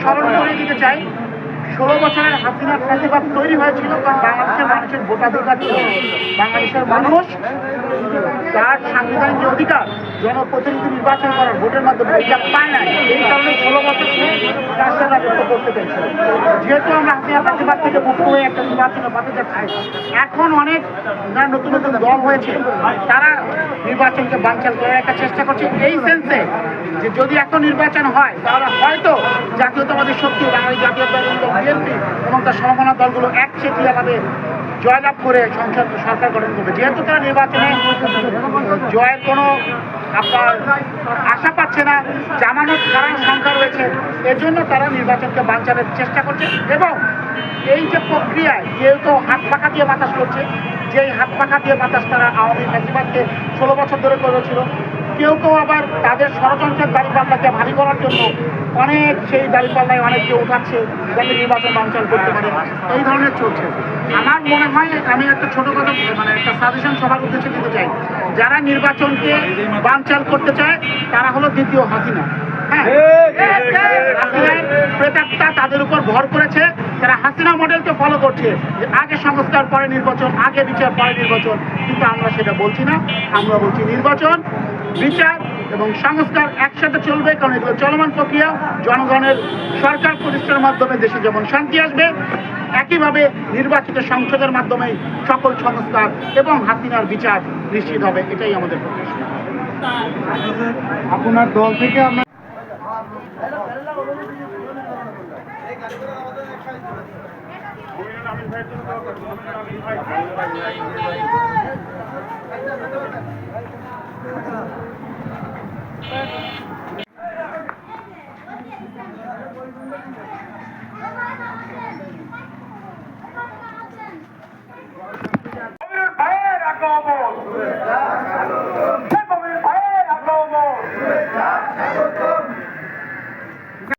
স্মরণ করে দিতে চাই 16 বছরের হাসিনার ফ্যাসিবাদ তৈরি হয়েছিল কারণ বাংলাদেশের মানুষের ভোটাধিকার ছিল। বাংলাদেশের মানুষ তার সাংবিধানিক যে অধিকার জনপ্রতিনিধি নির্বাচন করার ভোটের মাধ্যমে এটা পায় নাই। এই কারণে 16 বছর সে রাষ্ট্র রাজত্ব করতে পেরেছিল। যেহেতু আমরা হাসিনা ফ্যাসিবাদ থেকে মুক্ত হয়ে একটা নির্বাচনে পাতে যাচ্ছি, এখন অনেক নতুন নতুন দল হয়েছে, তারা নির্বাচনকে বানচাল করার একটা চেষ্টা করছে এই সেন্সে যে যদি এখন নির্বাচন হয় তাহলে হয়তো জাতীয়তাবাদী শক্তি বাংলাদেশ জাতীয়তাবাদী দল বিএনপি এবং তার সমমনা দলগুলো একচেটিয়াভাবে জয়লাভ করে সংসদ সরকার গঠন করবে। যেহেতু তারা নির্বাচনে জয়ের কোনো আপনার আশা পাচ্ছে না, জামানত হারানোর সংখ্যা রয়েছে, এজন্য তারা নির্বাচনকে বানচালের চেষ্টা করছে। এবং এই যে প্রক্রিয়ায় যেহেতু হাত পাখা দিয়ে বাতাস করছে, যেই হাত পাখা দিয়ে বাতাস তারা আওয়ামী ফ্যাসিবাদকে 16 বছর ধরে করেছিল, কেউ কেউ আবার তাদের ষড়যন্ত্রের দাঁড়িপাল্লাকে ভারী করার জন্য অনেক সেই দাঁড়িপাল্লায় অনেককে উঠাচ্ছে যাতে নির্বাচন বানচাল করতে পারে, এই ধরনের চলছে। আমার মনে হয় আমি একটা ছোট কথা একটা সাজেশন সবার উদ্দেশ্যে দিতে চাই, যারা নির্বাচনকে বানচাল করতে চায় তারা হলো দ্বিতীয় হাসিনা। হ্যাঁ, হাসিনার প্রেতাত্মা তাদের উপর ভর করেছে, তারা হাসিনা মডেলকে ফলো করছে যে আগে সংস্কার পরে নির্বাচন, আগে বিচার পরে নির্বাচন। কিন্তু আমরা সেটা বলছি না, আমরা বলছি নির্বাচন, বিচার এবং সংস্কার একসাথে চলবে, কারণ এগুলো চলমান প্রক্রিয়া। জনগণের সরকার প্রতিষ্ঠার মাধ্যমে দেশে যেমন শান্তি আসবে, একইভাবে নির্বাচিত সংসদের মাধ্যমে সকল সংস্কার এবং হাসিনার বিচার নিশ্চিত হবে। এটাই আমাদের প্রত্যাশা। আপনার দল থেকে আমরা